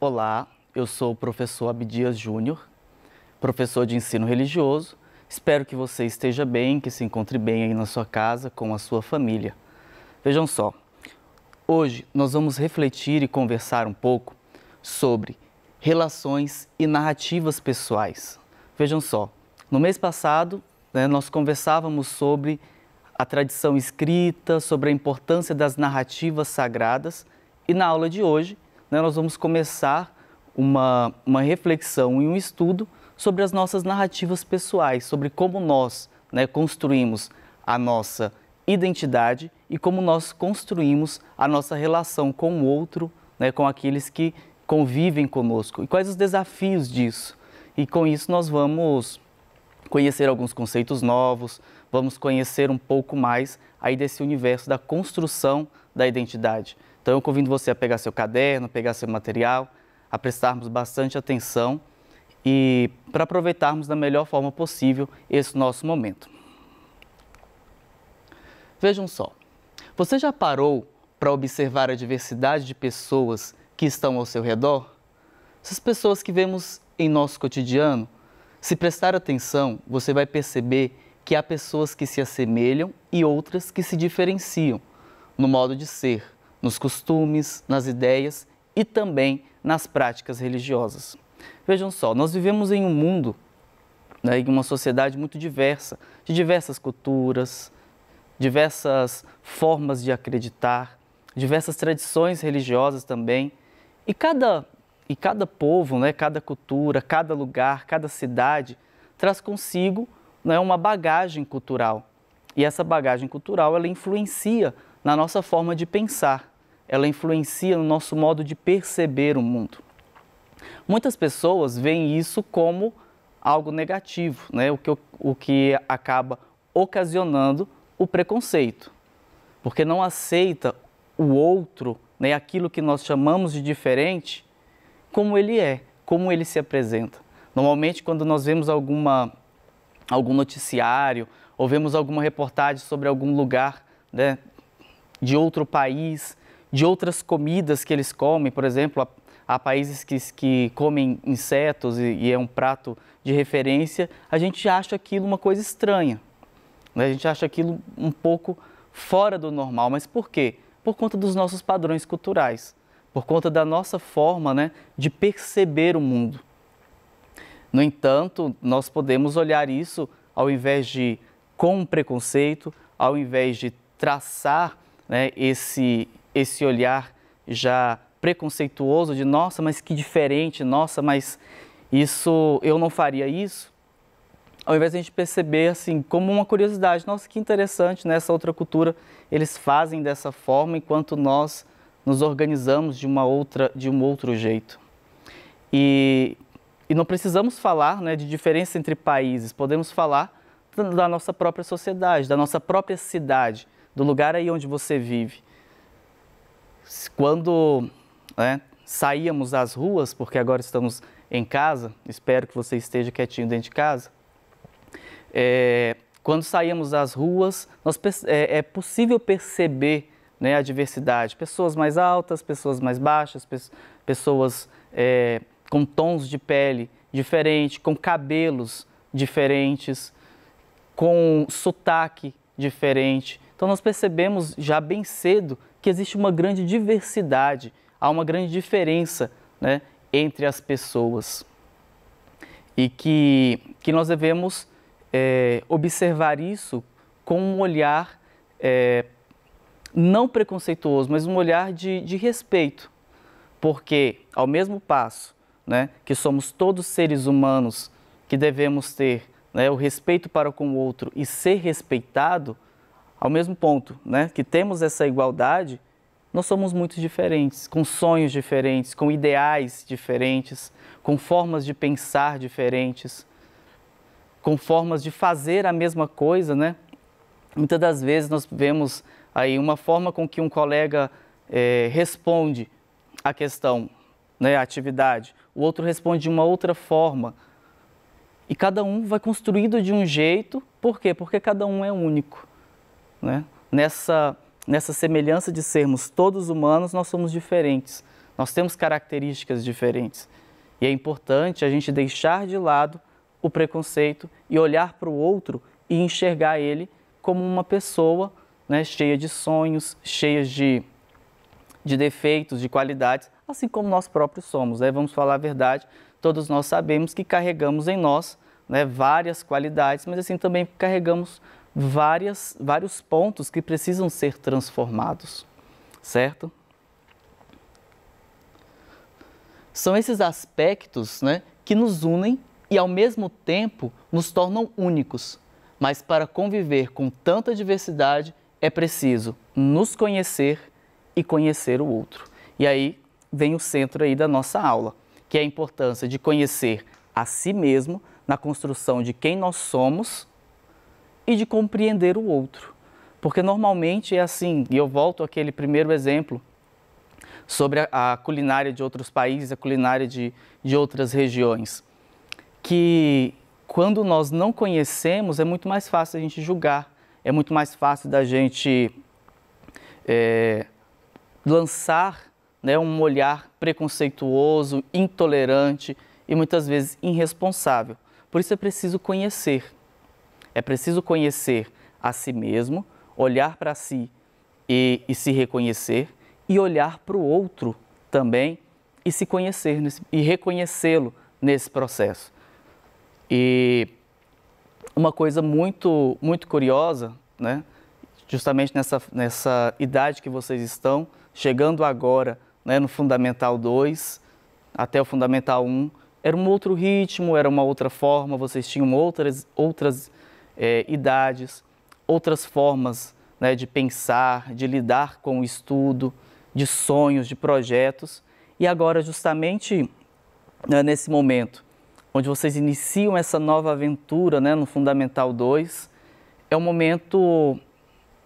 Olá, eu sou o professor Abdias Júnior, professor de ensino religioso. Espero que você esteja bem, que se encontre bem aí na sua casa com a sua família. Vejam só, hoje nós vamos refletir e conversar um pouco sobre relações e narrativas pessoais. Vejam só, no mês passado, nós conversávamos sobre a tradição escrita, sobre a importância das narrativas sagradas e na aula de hoje, nós vamos começar uma reflexão e um estudo sobre as nossas narrativas pessoais, sobre como nós construímos a nossa identidade e como nós construímos a nossa relação com o outro, com aqueles que convivem conosco e quais os desafios disso. E com isso nós vamos conhecer alguns conceitos novos, vamos conhecer um pouco mais aí desse universo da construção da identidade. Então eu convido você a pegar seu caderno, pegar seu material, a prestarmos bastante atenção e para aproveitarmos da melhor forma possível esse nosso momento. Vejam só, você já parou para observar a diversidade de pessoas que estão ao seu redor? Essas pessoas que vemos em nosso cotidiano, se prestar atenção, você vai perceber que há pessoas que se assemelham e outras que se diferenciam no modo de ser, nos costumes, nas ideias e também nas práticas religiosas. Vejam só, nós vivemos em um mundo, em uma sociedade muito diversa, de diversas culturas, diversas formas de acreditar, diversas tradições religiosas também. E cada povo, cada cultura, cada lugar, cada cidade traz consigo uma bagagem cultural. E essa bagagem cultural, ela influencia na nossa forma de pensar, ela influencia no nosso modo de perceber o mundo. Muitas pessoas veem isso como algo negativo, o que acaba ocasionando o preconceito, porque não aceita o outro, aquilo que nós chamamos de diferente, como ele é, como ele se apresenta. Normalmente, quando nós vemos algum noticiário ou vemos alguma reportagem sobre algum lugar de outro país, de outras comidas que eles comem, por exemplo, há países que comem insetos e é um prato de referência, a gente acha aquilo uma coisa estranha, a gente acha aquilo um pouco fora do normal. Mas por quê? Por conta dos nossos padrões culturais, por conta da nossa forma de perceber o mundo. No entanto, nós podemos olhar isso ao invés de com preconceito, ao invés de traçar esse olhar já preconceituoso de nossa, mas que diferente, nossa, mas isso, eu não faria isso. Ao invés de a gente perceber assim como uma curiosidade, nossa, que interessante, nessa outra cultura eles fazem dessa forma, enquanto nós nos organizamos de um outro jeito. E não precisamos falar de diferença entre países, podemos falar da nossa própria sociedade, da nossa própria cidade, do lugar aí onde você vive. Quando saíamos às ruas, porque agora estamos em casa, espero que você esteja quietinho dentro de casa, quando saímos às ruas, é possível perceber a diversidade, pessoas mais altas, pessoas mais baixas, pessoas com tons de pele diferentes, com cabelos diferentes, com sotaque diferente. Então nós percebemos já bem cedo que existe uma grande diversidade, há uma grande diferença entre as pessoas. E que nós devemos observar isso com um olhar não preconceituoso, mas um olhar de respeito. Porque ao mesmo passo que somos todos seres humanos, que devemos ter o respeito para com o outro e ser respeitado, ao mesmo ponto que temos essa igualdade, nós somos muito diferentes, com sonhos diferentes, com ideais diferentes, com formas de pensar diferentes, com formas de fazer a mesma coisa, Muitas das vezes nós vemos aí uma forma com que um colega responde a questão, a atividade, o outro responde de uma outra forma. E cada um vai construído de um jeito, por quê? Porque cada um é único, Nessa semelhança de sermos todos humanos, nós somos diferentes. Nós temos características diferentes. E é importante a gente deixar de lado o preconceito e olhar para o outro e enxergar ele como uma pessoa, né, cheia de sonhos, cheia de defeitos, de qualidades, assim como nós próprios somos. Vamos falar a verdade, todos nós sabemos que carregamos em nós, né, várias qualidades, mas assim também carregamos vários pontos que precisam ser transformados, certo? São esses aspectos, né, que nos unem e ao mesmo tempo nos tornam únicos. Mas para conviver com tanta diversidade é preciso nos conhecer e conhecer o outro. E aí vem o centro aí da nossa aula, que é a importância de conhecer a si mesmo na construção de quem nós somos e de compreender o outro. Porque normalmente é assim, e eu volto àquele primeiro exemplo sobre a culinária de outros países, a culinária de outras regiões, que quando nós não conhecemos é muito mais fácil a gente julgar, é muito mais fácil da gente lançar, né, um olhar preconceituoso, intolerante e muitas vezes irresponsável. Por isso é preciso conhecer. É preciso conhecer a si mesmo, olhar para si e se reconhecer e olhar para o outro também e se conhecer e reconhecê-lo nesse processo. E uma coisa muito curiosa, né, justamente nessa idade que vocês estão, chegando agora, né, no Fundamental 2 até o Fundamental 1, era um outro ritmo, era uma outra forma, vocês tinham outras idades, outras formas, né, de pensar, de lidar com o estudo, de sonhos, de projetos. E agora, justamente, né, nesse momento, onde vocês iniciam essa nova aventura, né, no Fundamental 2, é um momento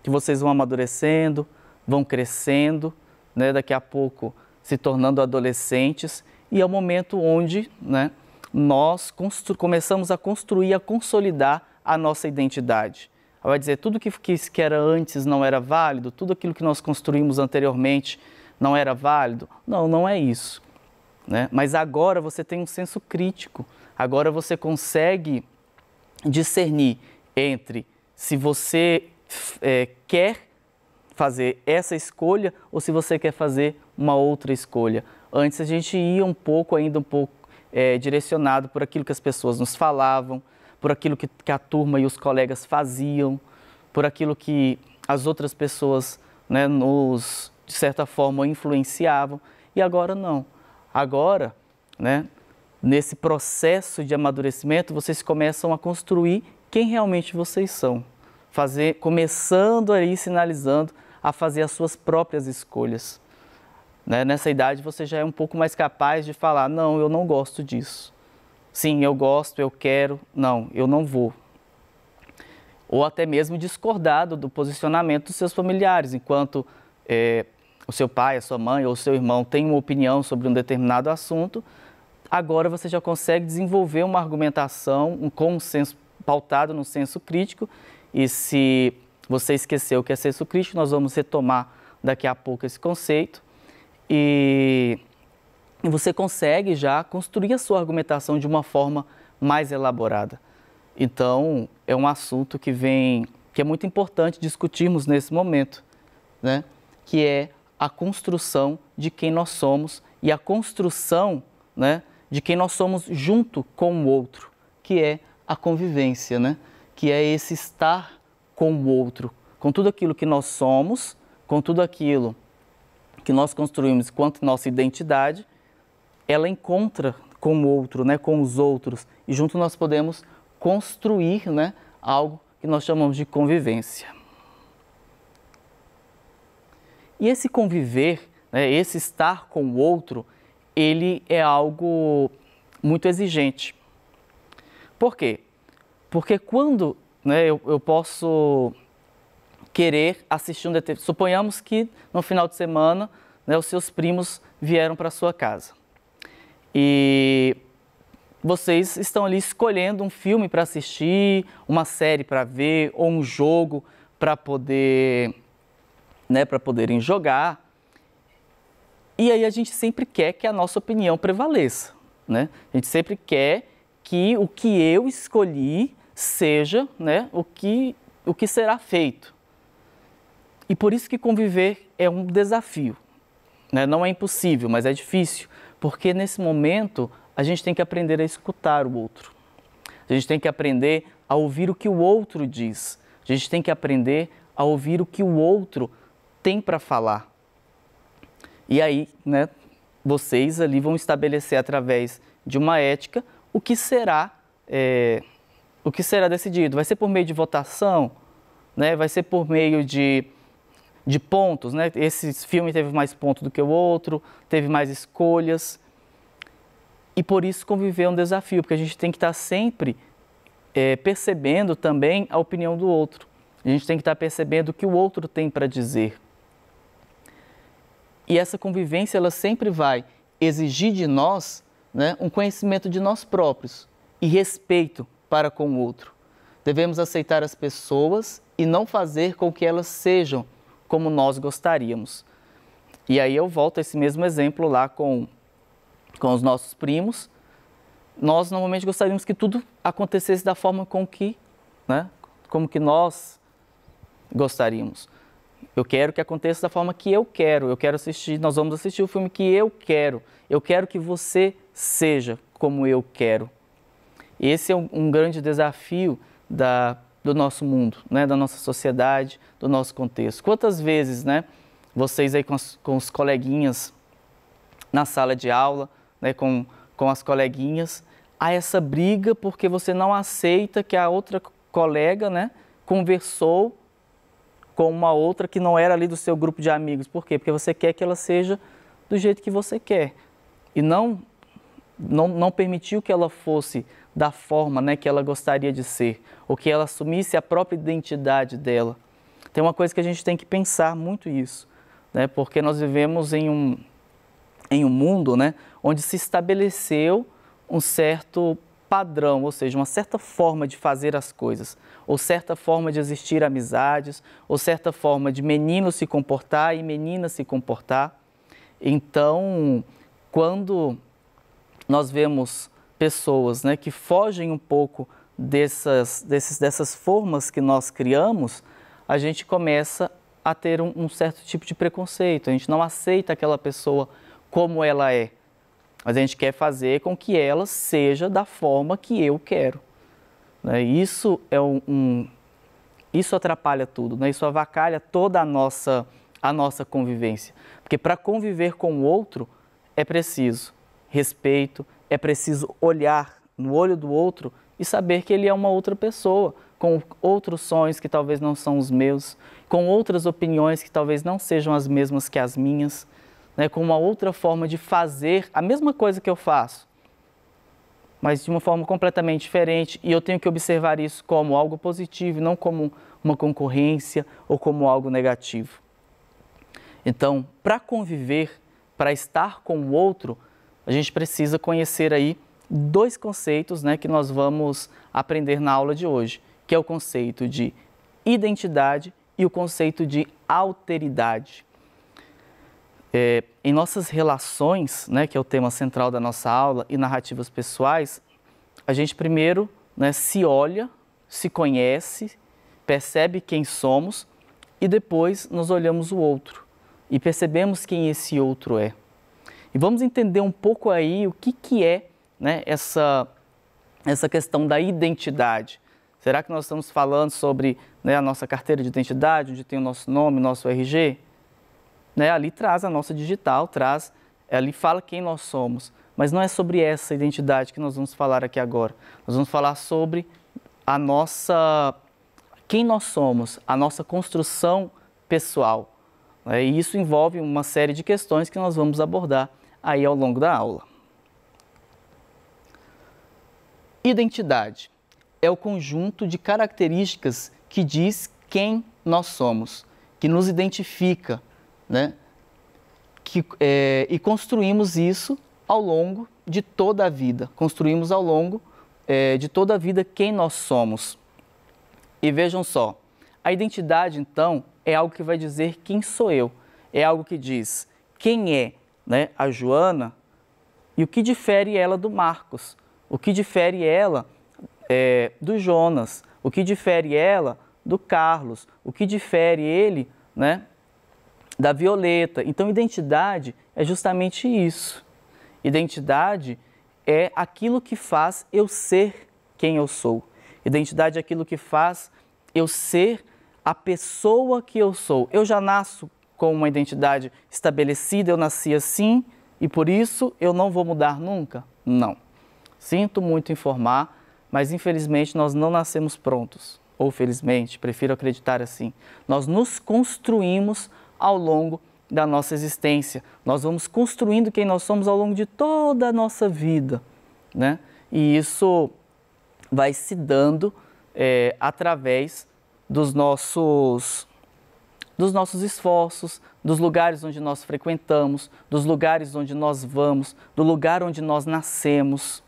que vocês vão amadurecendo, vão crescendo, né, daqui a pouco se tornando adolescentes, e é o momento onde, né, nós começamos a construir, a consolidar a nossa identidade. Vai dizer, tudo que era antes não era válido, tudo aquilo que nós construímos anteriormente não era válido. Não, não é isso, né? Mas agora você tem um senso crítico, agora você consegue discernir entre se você quer fazer essa escolha ou se você quer fazer uma outra escolha. Antes a gente ia ainda um pouco direcionado por aquilo que as pessoas nos falavam, por aquilo que a turma e os colegas faziam, por aquilo que as outras pessoas, né, de certa forma, influenciavam. E agora não. Agora, né, nesse processo de amadurecimento, vocês começam a construir quem realmente vocês são. Começando aí, sinalizando a fazer as suas próprias escolhas. Né? Nessa idade você já é um pouco mais capaz de falar, não, eu não gosto disso. Sim, eu gosto, eu quero, não, eu não vou. Ou até mesmo discordado do posicionamento dos seus familiares, enquanto o seu pai, a sua mãe ou o seu irmão tem uma opinião sobre um determinado assunto, agora você já consegue desenvolver uma argumentação, um consenso pautado no senso crítico, e se você esqueceu o que é senso crítico, nós vamos retomar daqui a pouco esse conceito, e você consegue já construir a sua argumentação de uma forma mais elaborada. Então, é um assunto que é muito importante discutirmos nesse momento, né? Que é a construção de quem nós somos e a construção, né, de quem nós somos junto com o outro, que é a convivência, né? Que é esse estar com o outro, com tudo aquilo que nós somos, com tudo aquilo que nós construímos quanto nossa identidade, ela encontra com o outro, né, com os outros, e junto nós podemos construir, né, algo que nós chamamos de convivência. E esse conviver, né, esse estar com o outro, ele é algo muito exigente. Por quê? Porque quando, né, eu posso querer assistir suponhamos que no final de semana, né, os seus primos vieram para a sua casa. E vocês estão ali escolhendo um filme para assistir, uma série para ver, ou um jogo para poderem jogar. E aí a gente sempre quer que a nossa opinião prevaleça, né? A gente sempre quer que o que eu escolhi seja, né, o que será feito. E por isso que conviver é um desafio, né? Não é impossível, mas é difícil, porque nesse momento a gente tem que aprender a escutar o outro. A gente tem que aprender a ouvir o que o outro diz. A gente tem que aprender a ouvir o que o outro tem para falar. E aí, né, vocês ali vão estabelecer através de uma ética o que será decidido. Vai ser por meio de votação, né? Vai ser por meio de pontos, né? Esse filme teve mais pontos do que o outro, teve mais escolhas. E por isso conviver é um desafio, porque a gente tem que estar sempre percebendo também a opinião do outro. A gente tem que estar percebendo o que o outro tem para dizer. E essa convivência, ela sempre vai exigir de nós, né, um conhecimento de nós próprios e respeito para com o outro. Devemos aceitar as pessoas e não fazer com que elas sejam como nós gostaríamos. E aí eu volto a esse mesmo exemplo lá com os nossos primos. Nós normalmente gostaríamos que tudo acontecesse da forma como que nós gostaríamos. Eu quero que aconteça da forma que eu quero assistir, nós vamos assistir o filme que eu quero que você seja como eu quero. Esse é um grande desafio do nosso mundo, né? Da nossa sociedade, do nosso contexto. Quantas vezes, né, vocês aí com os coleguinhas na sala de aula, né, com as coleguinhas, há essa briga porque você não aceita que a outra colega, né, conversou com uma outra que não era ali do seu grupo de amigos. Por quê? Porque você quer que ela seja do jeito que você quer. E não permitiu que ela fosse da forma, né, que ela gostaria de ser, ou que ela assumisse a própria identidade dela. Tem uma coisa que a gente tem que pensar muito isso, né, porque nós vivemos em um mundo, né, onde se estabeleceu um certo padrão, ou seja, uma certa forma de fazer as coisas, ou certa forma de existir amizades, ou certa forma de menino se comportar e menina se comportar. Então, quando nós vemos pessoas, né, que fogem um pouco dessas formas que nós criamos, a gente começa a ter um certo tipo de preconceito. A gente não aceita aquela pessoa como ela é, mas a gente quer fazer com que ela seja da forma que eu quero, né? Isso isso atrapalha tudo, né? Isso avacalha toda a nossa convivência, porque para conviver com o outro é preciso respeito, é preciso olhar no olho do outro e saber que ele é uma outra pessoa, com outros sonhos que talvez não são os meus, com outras opiniões que talvez não sejam as mesmas que as minhas, né, com uma outra forma de fazer a mesma coisa que eu faço, mas de uma forma completamente diferente, e eu tenho que observar isso como algo positivo, não como uma concorrência ou como algo negativo. Então, para conviver, para estar com o outro, a gente precisa conhecer aí dois conceitos, né, que nós vamos aprender na aula de hoje, que é o conceito de identidade e o conceito de alteridade. Em nossas relações, né, que é o tema central da nossa aula, e narrativas pessoais, a gente primeiro, né, se olha, se conhece, percebe quem somos e depois nós olhamos o outro e percebemos quem esse outro é. E vamos entender um pouco aí o que é, né, essa questão da identidade. Será que nós estamos falando sobre, né, a nossa carteira de identidade, onde tem o nosso nome, nosso RG? Né, ali traz a nossa digital, ali fala quem nós somos, mas não é sobre essa identidade que nós vamos falar aqui agora. Nós vamos falar sobre quem nós somos, a nossa construção pessoal. Né, e isso envolve uma série de questões que nós vamos abordar aí ao longo da aula. Identidade é o conjunto de características que diz quem nós somos, que nos identifica, né? E construímos isso ao longo de toda a vida. Construímos ao longo de toda a vida quem nós somos. E vejam só, a identidade, então, é algo que vai dizer quem sou eu. É algo que diz quem é né, a Joana, e o que difere ela do Marcos, o que difere ela do Jonas, o que difere ela do Carlos, o que difere ele, né, da Violeta. Então, identidade é justamente isso. Identidade é aquilo que faz eu ser quem eu sou. Identidade é aquilo que faz eu ser a pessoa que eu sou. Eu já nasço com uma identidade estabelecida, eu nasci assim e por isso eu não vou mudar nunca? Não. Sinto muito informar, mas infelizmente nós não nascemos prontos. Ou felizmente, prefiro acreditar assim. Nós nos construímos ao longo da nossa existência. Nós vamos construindo quem nós somos ao longo de toda a nossa vida, né? E isso vai se dando através dos nossos esforços, dos lugares onde nós frequentamos, dos lugares onde nós vamos, do lugar onde nós nascemos.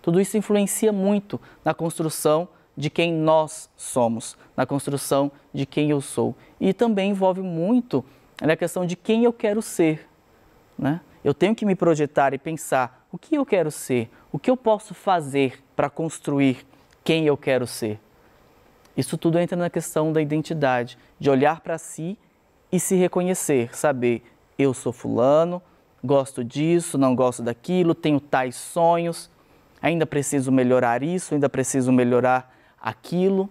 Tudo isso influencia muito na construção de quem nós somos, na construção de quem eu sou. E também envolve muito na questão de quem eu quero ser, né? Eu tenho que me projetar e pensar o que eu quero ser, o que eu posso fazer para construir quem eu quero ser. Isso tudo entra na questão da identidade, de olhar para si e se reconhecer, saber, eu sou fulano, gosto disso, não gosto daquilo, tenho tais sonhos, ainda preciso melhorar isso, ainda preciso melhorar aquilo.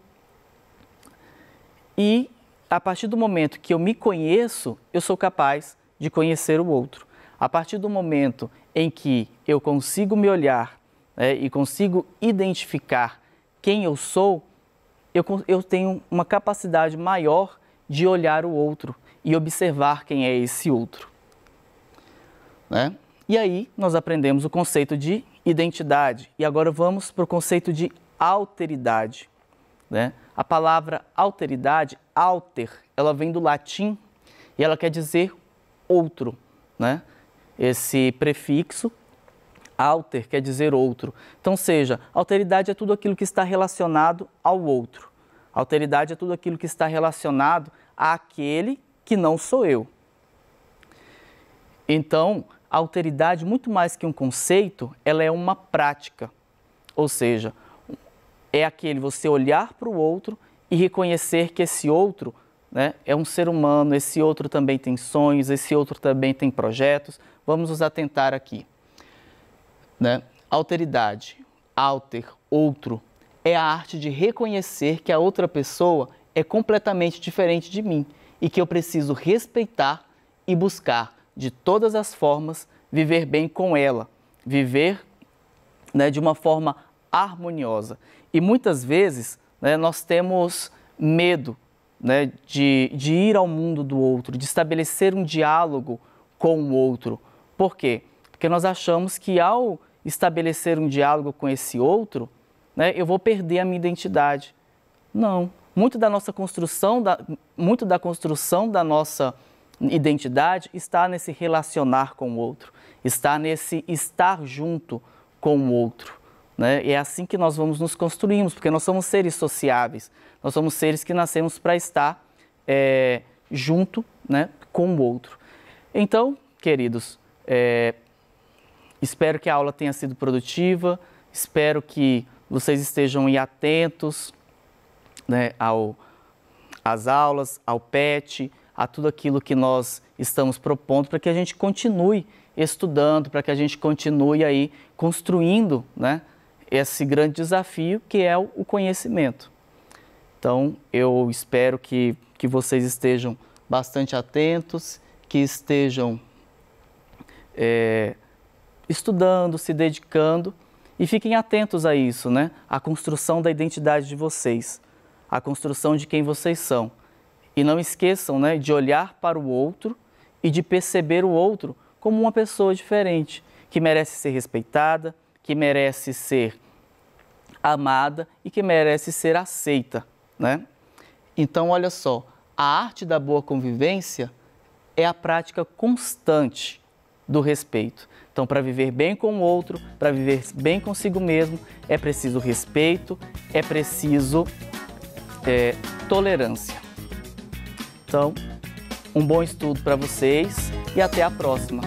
E a partir do momento que eu me conheço, eu sou capaz de conhecer o outro. A partir do momento em que eu consigo me olhar, né, e consigo identificar quem eu sou, eu tenho uma capacidade maior de olhar o outro e observar quem é esse outro, né? E aí nós aprendemos o conceito de identidade e agora vamos para o conceito de alteridade, né? A palavra alteridade, alter, ela vem do latim e ela quer dizer outro, né? Esse prefixo alter quer dizer outro. Então, seja, alteridade é tudo aquilo que está relacionado ao outro. Alteridade é tudo aquilo que está relacionado àquele que não sou eu. Então, a alteridade, muito mais que um conceito, ela é uma prática. Ou seja, é aquele você olhar para o outro e reconhecer que esse outro, né, é um ser humano, esse outro também tem sonhos, esse outro também tem projetos. Vamos nos atentar aqui, né? Alteridade, alter, outro, é a arte de reconhecer que a outra pessoa é completamente diferente de mim e que eu preciso respeitar e buscar de todas as formas viver bem com ela, viver, né, de uma forma harmoniosa. E muitas vezes, né, nós temos medo, né, de ir ao mundo do outro, de estabelecer um diálogo com o outro. Por quê? Porque nós achamos que ao estabelecer um diálogo com esse outro, né, eu vou perder a minha identidade. Não. Muito da construção da nossa identidade está nesse relacionar com o outro, está nesse estar junto com o outro, né? E é assim que nós vamos nos construirmos, porque nós somos seres sociáveis, nós somos seres que nascemos para estar junto, né, com o outro. Então, queridos, espero que a aula tenha sido produtiva, espero que vocês estejam aí atentos, né, às aulas, ao PET, a tudo aquilo que nós estamos propondo para que a gente continue estudando, para que a gente continue aí construindo, né, esse grande desafio que é o conhecimento. Então, eu espero que vocês estejam bastante atentos, que estejam estudando, se dedicando e fiquem atentos a isso, né? A construção da identidade de vocês, a construção de quem vocês são. E não esqueçam, né, de olhar para o outro e de perceber o outro como uma pessoa diferente, que merece ser respeitada, que merece ser amada e que merece ser aceita, né? Então, olha só, a arte da boa convivência é a prática constante do respeito. Então, para viver bem com o outro, para viver bem consigo mesmo, é preciso respeito, é preciso tolerância. Então, um bom estudo para vocês e até a próxima!